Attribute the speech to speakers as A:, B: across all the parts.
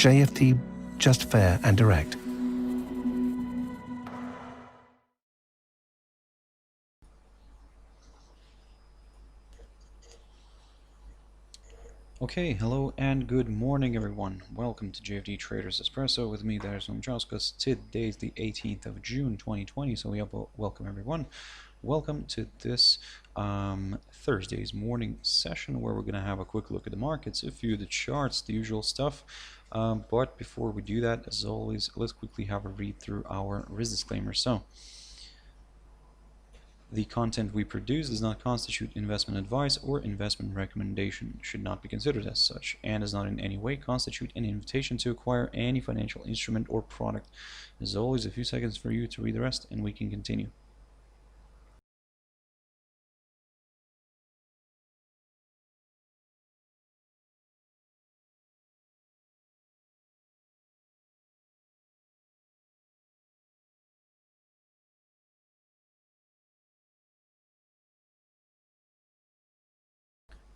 A: JFD, just fair and direct.
B: Okay, hello and good morning everyone. Welcome to JFD Traders Espresso with me, Darius Anucauskas. Today is the 18th of June 2020, so welcome everyone. Welcome to this Thursday's morning session where we're going to have a quick look at the markets, a few of the charts, the usual stuff. But before we do that, as always, let's quickly have a read through our risk disclaimer. So, the content we produce does not constitute investment advice or investment recommendation, should not be considered as such, and does not in any way constitute an invitation to acquire any financial instrument or product. As always, a few seconds for you to read the rest and we can continue.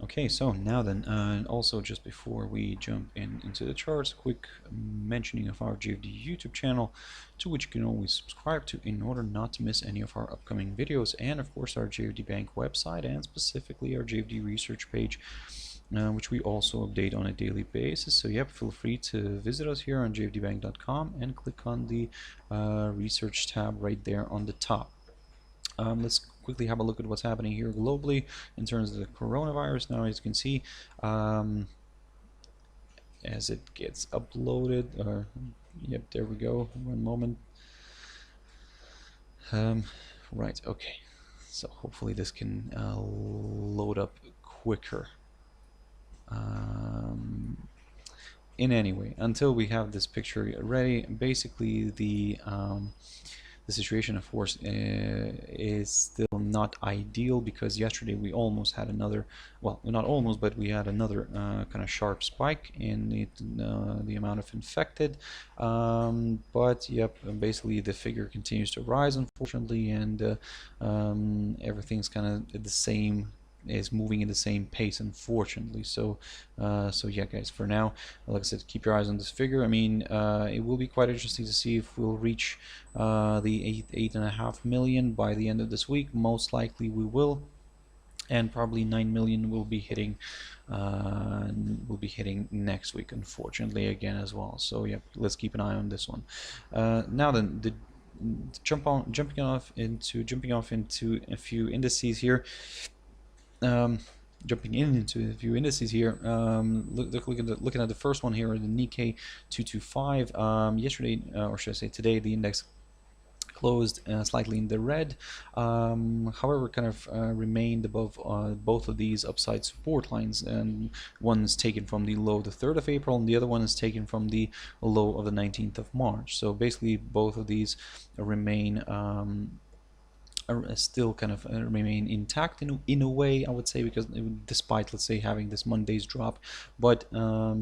B: Okay, so now then, also just before we jump into the charts, quick mentioning of our JFD YouTube channel, to which you can always subscribe to in order not to miss any of our upcoming videos, and of course our JFD Bank website, and specifically our JFD research page, which we also update on a daily basis. So yep, feel free to visit us here on jfdbank.com and click on the research tab right there on the top. Let's quickly have a look at what's happening here globally in terms of the coronavirus. Now, as you can see, as it gets uploaded, yep, there we go. One moment. Right, okay. So hopefully this can load up quicker. In any way, until we have this picture ready, basically the situation, of course, is still not ideal, because yesterday we almost had another, well, not almost, but we had another kind of sharp spike in the amount of infected. But yep, basically the figure continues to rise, unfortunately, and everything's kind of the same, is moving in the same pace, unfortunately. So yeah, guys, for now, like I said, keep your eyes on this figure. I mean, it will be quite interesting to see if we'll reach the 8.5 million by the end of this week. Most likely we will, and probably 9 million will be hitting next week, unfortunately, again as well. So yeah, let's keep an eye on this one. Now then, jumping off into a few indices here. Jumping into a few indices here, looking at the first one here, the Nikkei 225. Yesterday, or should I say today, the index closed slightly in the red, however kind of remained above both of these upside support lines, and one is taken from the low the 3rd of April and the other one is taken from the low of the 19th of March. So basically both of these remain still kind of remain intact in a way, I would say, because despite, let's say, having this Monday's drop. But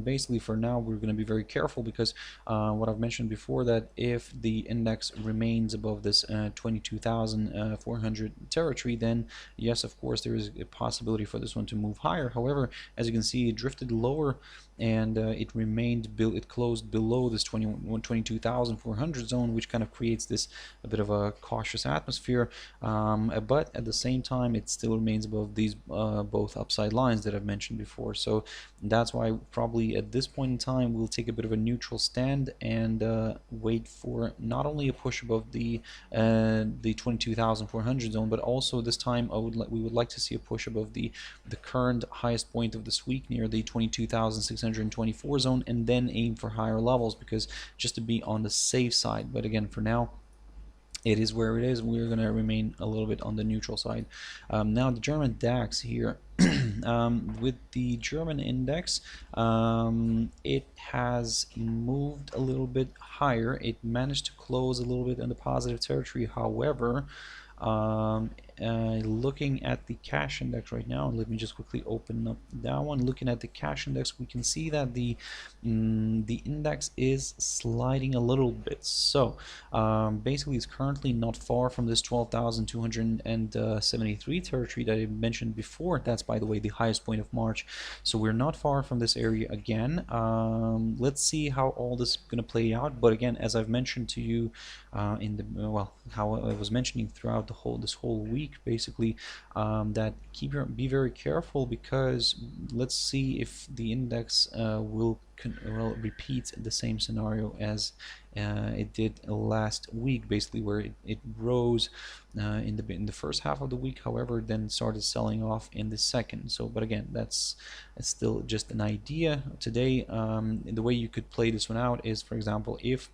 B: basically for now we're going to be very careful, because what I've mentioned before, that if the index remains above this 22,400 territory, then yes, of course, there is a possibility for this one to move higher. However, as you can see, it drifted lower, and it closed below this 22,400 zone, which kind of creates this a bit of a cautious atmosphere, but at the same time it still remains above these both upside lines that I've mentioned before. So that's why probably at this point in time we'll take a bit of a neutral stand and wait for not only a push above the 22,400 zone, but also this time we would like to see a push above the current highest point of this week near the 22,624 zone, and then aim for higher levels, because just to be on the safe side. But again, for now, it is where it is. We're going to remain a little bit on the neutral side. Now the German DAX here, with the German index, it has moved a little bit higher. It managed to close a little bit in the positive territory. However, looking at the cash index right now, let me just quickly open up that one. Looking at the cash index, we can see that the index is sliding a little bit. So basically it's currently not far from this 12,273 territory that I mentioned before. That's, by the way, the highest point of March. So we're not far from this area again. Let's see how all this is going to play out. But again, as I've mentioned to you in the how I was mentioning throughout this whole week, basically, that be very careful, because let's see if the index will repeat the same scenario as it did last week, basically, where it rose in the first half of the week, however, then started selling off in the second. So, but again, it's still just an idea. Today, the way you could play this one out is, for example, if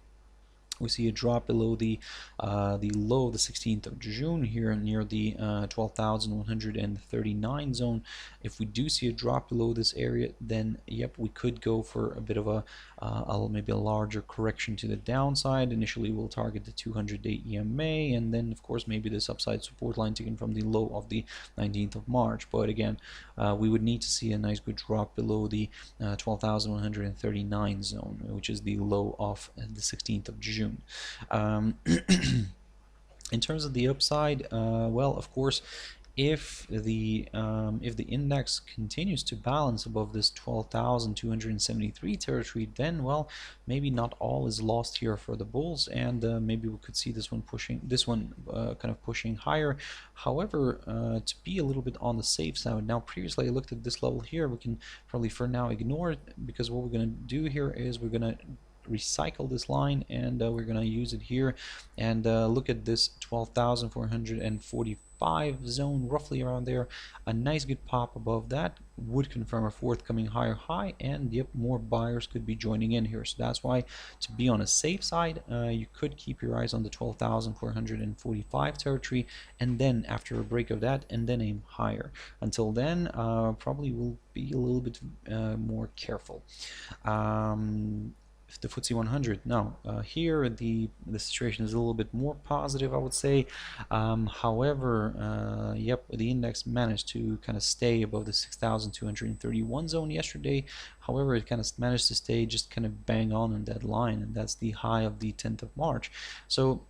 B: we see a drop below the low of the 16th of June here near the 12,139 zone. If we do see a drop below this area, then yep, we could go for a bit of a maybe a larger correction to the downside. Initially, we'll target the 200-day EMA, and then of course maybe this upside support line taken from the low of the 19th of March. But again, we would need to see a nice good drop below the 12,139 zone, which is the low of the 16th of June. In terms of the upside, well, of course, if the index continues to balance above this 12,273 territory, then, well, maybe not all is lost here for the bulls, and maybe we could see this one kind of pushing higher. However, to be a little bit on the safe side, now previously I looked at this level here, we can probably for now ignore it, because what we're going to do here is we're going to recycle this line, and we're going to use it here, and look at this 12,445 zone, roughly around there. A nice good pop above that would confirm a forthcoming higher high, and yep, more buyers could be joining in here. So that's why, to be on a safe side, you could keep your eyes on the 12,445 territory, and then after a break of that, and then aim higher. Until then, probably will be a little bit more careful. The FTSE 100. Now, here the situation is a little bit more positive, I would say. However, yep, the index managed to kind of stay above the 6,231 zone yesterday. However, it kind of managed to stay just kind of bang on that line, and that's the high of the 10th of March. So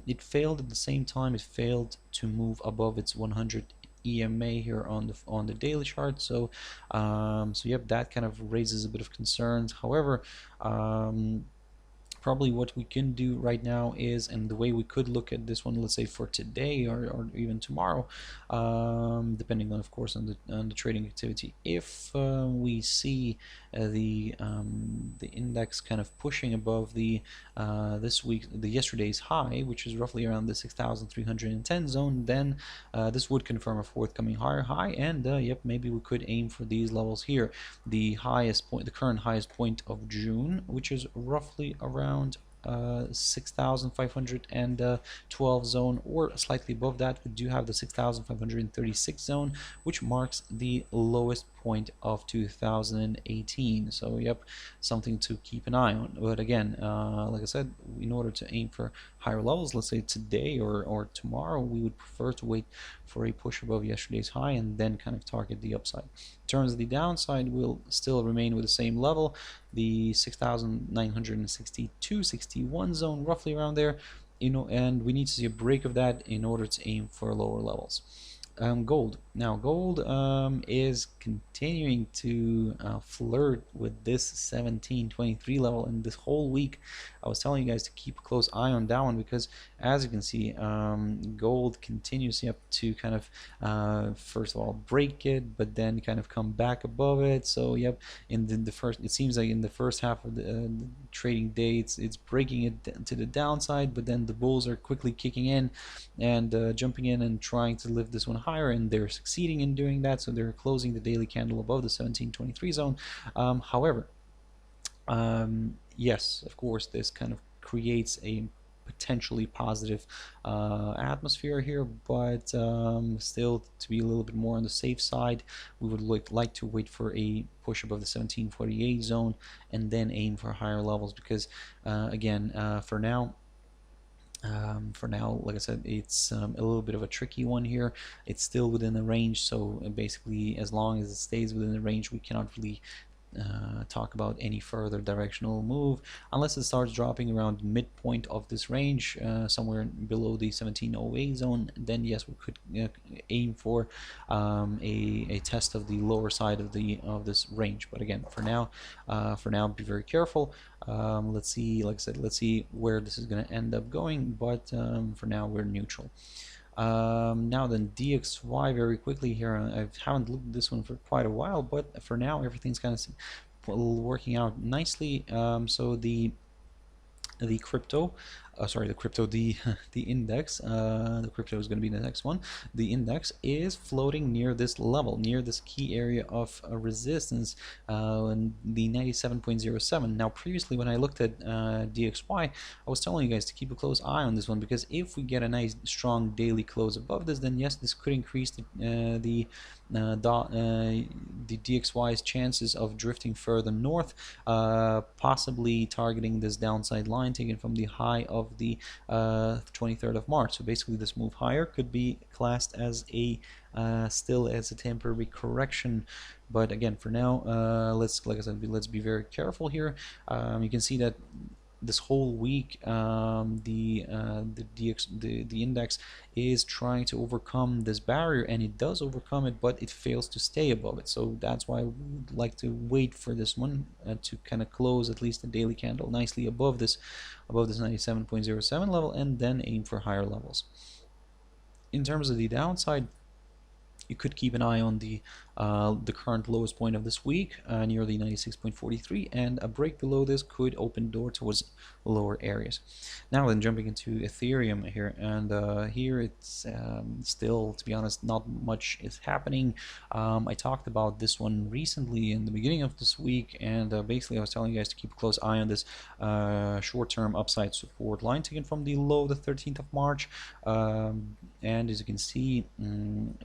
B: it failed at the same time. It failed to move above its 100 EMA here on the daily chart. So so yep, that kind of raises a bit of concerns. However, probably what we can do right now is, and the way we could look at this one, let's say for today or even tomorrow, depending on, of course, on the trading activity, if we see the index kind of pushing above the yesterday's high, which is roughly around the 6,310 zone, then this would confirm a forthcoming higher high, and yep, maybe we could aim for these levels here. The current highest point of June, which is roughly around 6,512 zone, or slightly above that. We do have the 6,536 zone, which marks the lowest point of 2018. So yep, something to keep an eye on. But again, like I said, in order to aim for higher levels, let's say today or tomorrow, we would prefer to wait for a push above yesterday's high and then kind of target the upside. In terms of the downside, we'll still remain with the same level, the 6,962-61 zone, roughly around there, and we need to see a break of that in order to aim for lower levels. Gold. Now, gold is continuing to flirt with this 1723 level, and this whole week I was telling you guys to keep a close eye on that one, because as you can see, gold continues to kind of first of all break it, but then kind of come back above it. So yep, it seems like in the first half of the trading day, it's breaking it to the downside, but then the bulls are quickly kicking in and jumping in and trying to lift this one higher, and they're succeeding in doing that. So they're closing the daily candle above the 1723 zone. However, yes, of course, this kind of creates a potentially positive atmosphere here, but still, to be a little bit more on the safe side, we would like to wait for a push above the 1748 zone and then aim for higher levels, because again, for now, For now, like I said, it's a little bit of a tricky one here. It's still within the range, so basically as long as it stays within the range, we cannot really talk about any further directional move unless it starts dropping around midpoint of this range, somewhere below the 1708 zone. Then yes, we could aim for a test of the lower side of this range. But again, for now, be very careful. Let's see, like I said, let's see where this is going to end up going, but for now we're neutral. Now then, DXY very quickly here. I haven't looked at this one for quite a while, but for now everything's kind of working out nicely. So the crypto, the the index, the crypto is going to be the next one. The index is floating near this level, near this key area of resistance, and the 97.07. Now previously when I looked at DXY, I was telling you guys to keep a close eye on this one, because if we get a nice strong daily close above this, then yes, this could increase the DXY's chances of drifting further north, possibly targeting this downside line taken from the high of the 23rd of March. So basically this move higher could be classed as a still as a temporary correction. But again, for now, like I said, let's be very careful here. You can see that this whole week the index is trying to overcome this barrier, and it does overcome it, but it fails to stay above it. So that's why I would like to wait for this one to kind of close at least the daily candle nicely above this 97.07 level, and then aim for higher levels. In terms of the downside, you could keep an eye on the current lowest point of this week, near the 96.43, and a break below this could open the door towards lower areas. Now then, jumping into Ethereum here, and here it's still, to be honest, not much is happening. I talked about this one recently in the beginning of this week, and basically I was telling you guys to keep a close eye on this short-term upside support line taken from the low the 13th of March, and as you can see,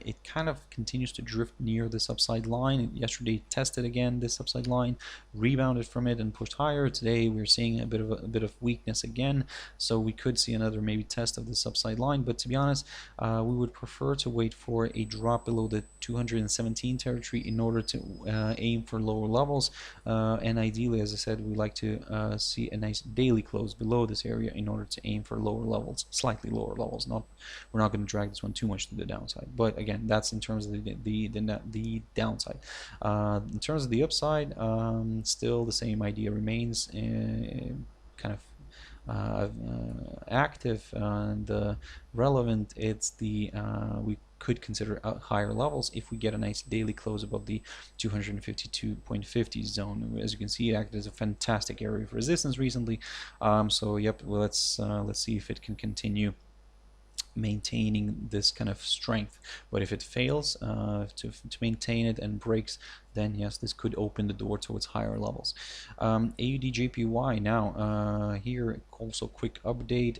B: it kind of continues to drift near this upside line. Yesterday it tested again this upside line, rebounded from it and pushed higher. Today we're seeing a bit of weakness again, so we could see another maybe test of this upside line. But to be honest, we would prefer to wait for a drop below the 217 territory in order to aim for lower levels, and ideally, as I said, we like to see a nice daily close below this area in order to aim for lower levels, slightly lower levels. We're not going to drag this one too much to the downside, but again, that's in terms of the downside. In terms of the upside, still the same idea remains, kind of active and relevant. It's the we could consider higher levels if we get a nice daily close above the 252.50 zone. As you can see, it acted as a fantastic area of resistance recently. So yep, well, let's see if it can continue maintaining this kind of strength. But if it fails to maintain it and breaks, then yes, this could open the door towards higher levels. AUD JPY now, here also quick update.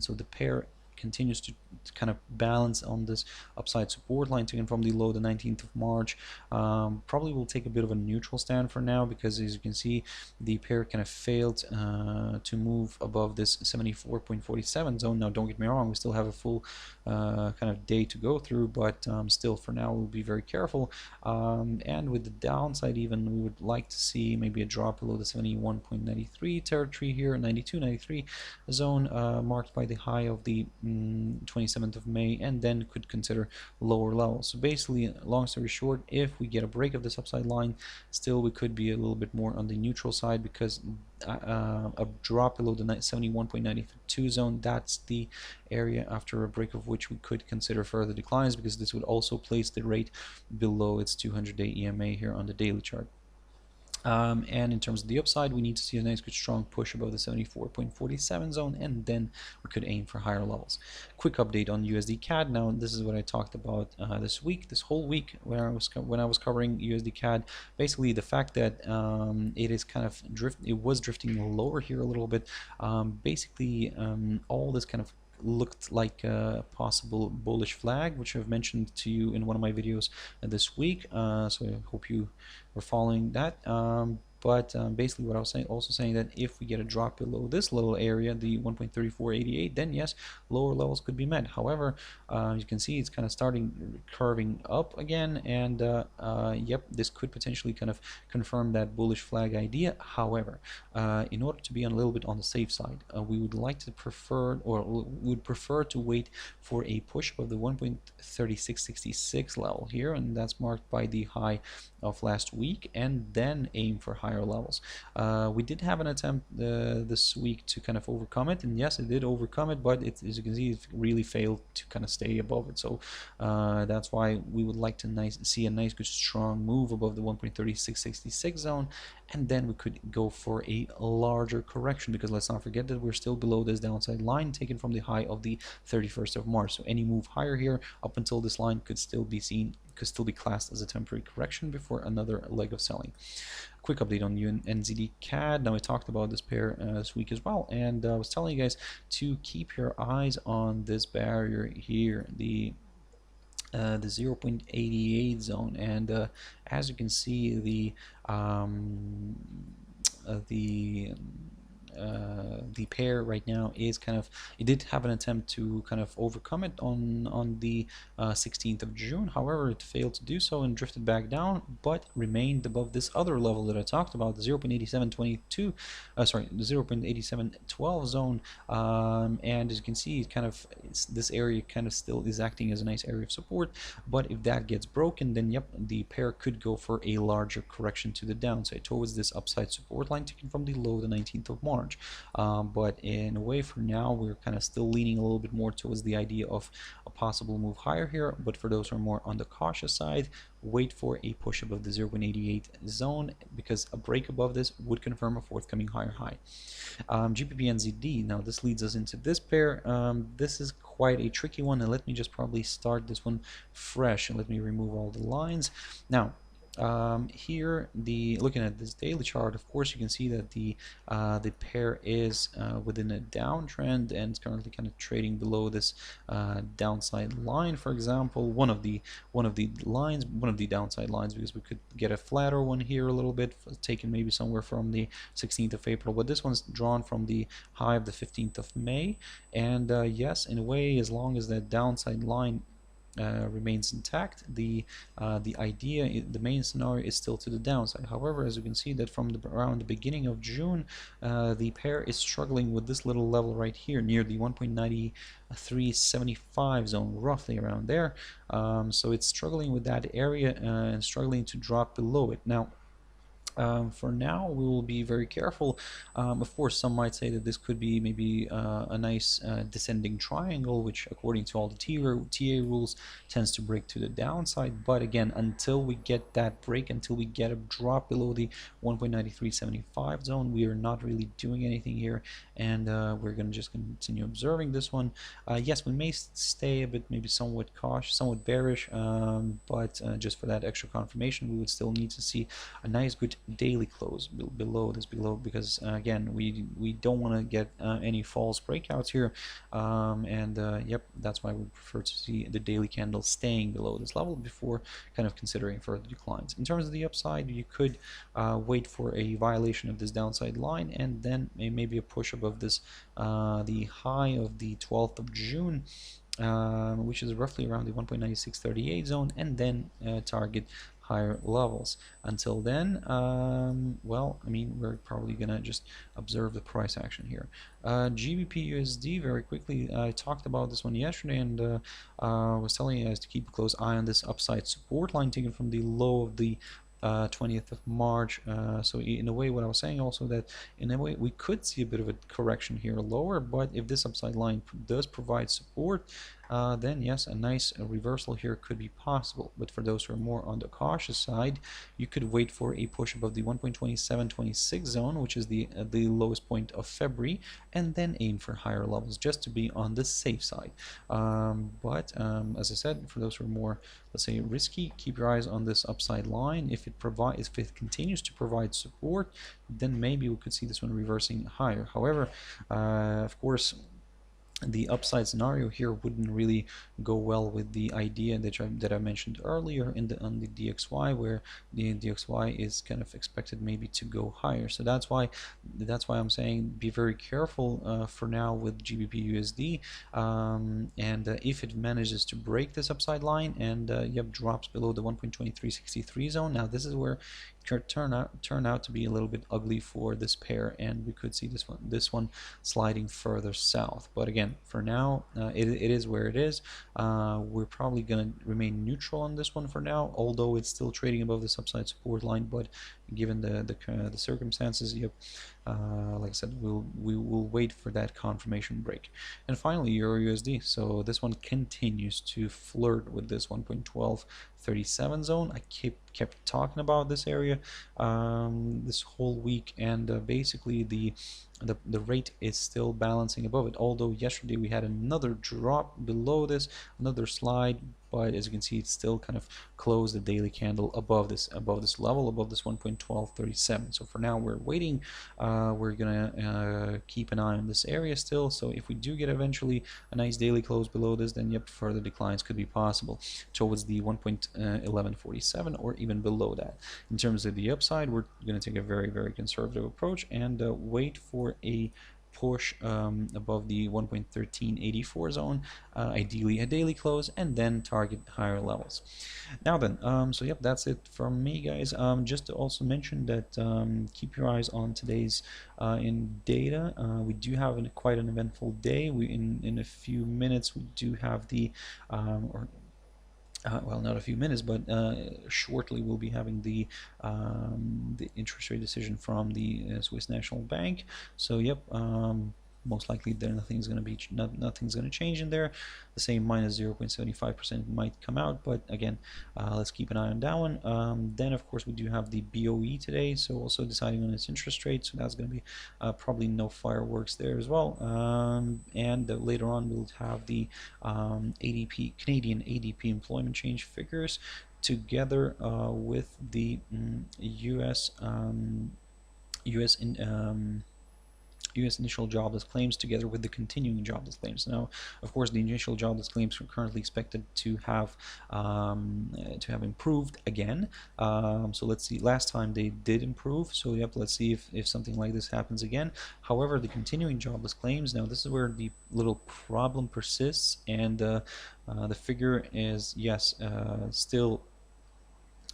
B: So the pair continues to kind of balance on this upside support line taken from the low the 19th of March. Probably will take a bit of a neutral stand for now, because as you can see, the pair kind of failed to move above this 74.47 zone. Now don't get me wrong, we still have a full kind of day to go through, but still for now we'll be very careful. And with the downside, even we would like to see maybe a drop below the 71.93 territory here, 92.93 zone, marked by the high of the 27th of May, and then could consider lower levels. So basically, long story short, if we get a break of this upside line, still we could be a little bit more on the neutral side, because a drop below the 71.92 zone, that's the area after a break of which we could consider further declines, because this would also place the rate below its 200-day EMA here on the daily chart. And in terms of the upside, we need to see a nice good strong push above the 74.47 zone, and then we could aim for higher levels. Quick update on USD CAD. Now this is what I talked about this whole week when I was covering USD CAD. Basically the fact that it is kind of was drifting lower here a little bit. Basically all this kind of looked like a possible bullish flag, which I've mentioned to you in one of my videos this week, so I hope you were following that. but basically what I was saying, also saying that if we get a drop below this little area, the 1.3488, then yes, lower levels could be met. However, you can see it's kind of starting curving up again, and yep, this could potentially kind of confirm that bullish flag idea. However, in order to be a little bit on the safe side, we would like to prefer, or would prefer to wait for a push above the 1.3666 level here, and that's marked by the high of last week, and then aim for higher levels. We did have an attempt this week to kind of overcome it, and yes, it did overcome it, but it, as you can see, it really failed to kind of stay above it. So that's why we would like to see a nice good strong move above the 1.3666 zone, and then we could go for a larger correction, because let's not forget that we're still below this downside line taken from the high of the 31st of March. So any move higher here up until this line could still be seen, could still be classed as a temporary correction before another leg of selling. Quick update on NZD CAD. Now, I talked about this pair this week as well, and I was telling you guys to keep your eyes on this barrier here, the 0.88 zone, and as you can see, the pair right now is kind of, it did have an attempt to kind of overcome it on the 16th of June. However, it failed to do so and drifted back down, but remained above this other level that I talked about, the 0.8722, sorry, the 0.8712 zone, and as you can see, it kind of, this area kind of still is acting as a nice area of support. But if that gets broken, then yep, the pair could go for a larger correction to the downside towards this upside support line taken from the low, the 19th of March. But in a way, for now, we're kind of still leaning a little bit more towards the idea of a possible move higher here. But for those who are more on the cautious side, wait for a push above the 0.88 zone, because a break above this would confirm a forthcoming higher high. GBP/NZD. Now this leads us into this pair. This is quite a tricky one, and let me just probably start this one fresh, and let me remove all the lines. Now, here, looking at this daily chart, of course you can see that the pair is within a downtrend, and it's currently kind of trading below this downside line. For example, one of the downside lines, because we could get a flatter one here a little bit, taken maybe somewhere from the 16th of April, but this one's drawn from the high of the 15th of May. And yes, in a way, as long as that downside line remains intact, the idea, the main scenario is still to the downside. However, as you can see that from around the beginning of June, the pair is struggling with this little level right here near the 1.9375 zone, roughly around there. So it's struggling with that area and struggling to drop below it. Now, for now, we will be very careful. Of course, some might say that this could be maybe a nice descending triangle, which according to all the TA rules tends to break to the downside. But again, until we get that break, until we get a drop below the 1.9375 zone, we are not really doing anything here, and we're going to just continue observing this one. Yes, we may stay a bit, maybe somewhat cautious, somewhat bearish, but just for that extra confirmation, we would still need to see a nice good daily close below, because again, we don't want to get any false breakouts here, and yep, that's why we prefer to see the daily candle staying below this level before kind of considering further declines. In terms of the upside, you could wait for a violation of this downside line, and then maybe a push above this the high of the 12th of June, which is roughly around the 1.9638 zone, and then target higher levels. Until then, well, I mean, we're probably gonna just observe the price action here. GBP USD, very quickly, I talked about this one yesterday, and was telling you guys to keep a close eye on this upside support line taken from the low of the 20th of March. So in a way, what I was saying also, that in a way we could see a bit of a correction here lower, but if this upside line does provide support, then yes, a nice reversal here could be possible. But for those who are more on the cautious side, you could wait for a push above the 1.2726 zone, which is the lowest point of February, and then aim for higher levels just to be on the safe side. But as I said, for those who are more, let's say, risky, keep your eyes on this upside line. If it continues to provide support, then maybe we could see this one reversing higher. However, of course, the upside scenario here wouldn't really go well with the idea that I mentioned earlier on the DXY, where the DXY is kind of expected maybe to go higher. So that's why I'm saying be very careful for now with GBP USD, and if it manages to break this upside line and yep, drops below the 1.2363 zone, now this is where it could turn out to be a little bit ugly for this pair, and we could see this one sliding further south. But again, for now, it is where it is. We're probably going to remain neutral on this one for now, although it's still trading above this upside support line. But given the circumstances, yep, like I said, we will wait for that confirmation break. And finally, Euro USD. So this one continues to flirt with this 1.1237 zone. I kept talking about this area this whole week, and basically the rate is still balancing above it, although yesterday we had another drop below this, another slide, but as you can see, it's still kind of closed the daily candle above this level, above this 1.1237. So for now we're waiting. We're gonna keep an eye on this area still, so if we do get eventually a nice daily close below this, then yep, further declines could be possible towards the 1.1147 or even below that. In terms of the upside, we're going to take a very conservative approach and wait for a push above the 1.1384 zone, ideally a daily close, and then target higher levels. Now then, so yep, that's it from me, guys. Just to also mention that keep your eyes on today's in data. We do have quite an eventful day. In a few minutes we do have the well, not a few minutes, but shortly we'll be having the interest rate decision from the Swiss National Bank. So yep, most likely there nothing's going to change in there. The same minus 0.75% might come out, but again, let's keep an eye on that one. Then of course we do have the BOE today, so also deciding on its interest rate, so that's going to be probably no fireworks there as well. And later on we'll have the Canadian ADP employment change figures together with the US initial jobless claims, together with the continuing jobless claims. Now, of course, the initial jobless claims are currently expected to have improved again. So let's see. Last time they did improve. So yep, let's see if something like this happens again. However, the continuing jobless claims, now this is where the little problem persists, and the figure is, yes, still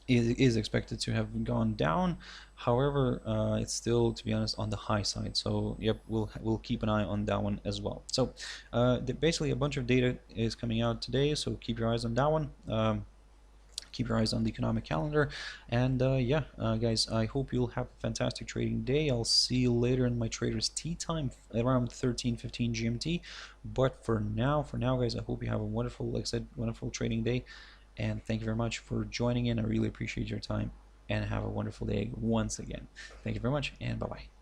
B: is expected to have gone down. However, it's still, to be honest, on the high side. So yep, we'll keep an eye on that one as well. So basically a bunch of data is coming out today, so keep your eyes on that one. Keep your eyes on the economic calendar, and yeah, guys, I hope you'll have a fantastic trading day. I'll see you later in my traders tea time around 13:15 GMT. But for now, guys, I hope you have a wonderful, like I said, wonderful trading day. And thank you very much for joining in. I really appreciate your time, and have a wonderful day once again. Thank you very much, and bye-bye.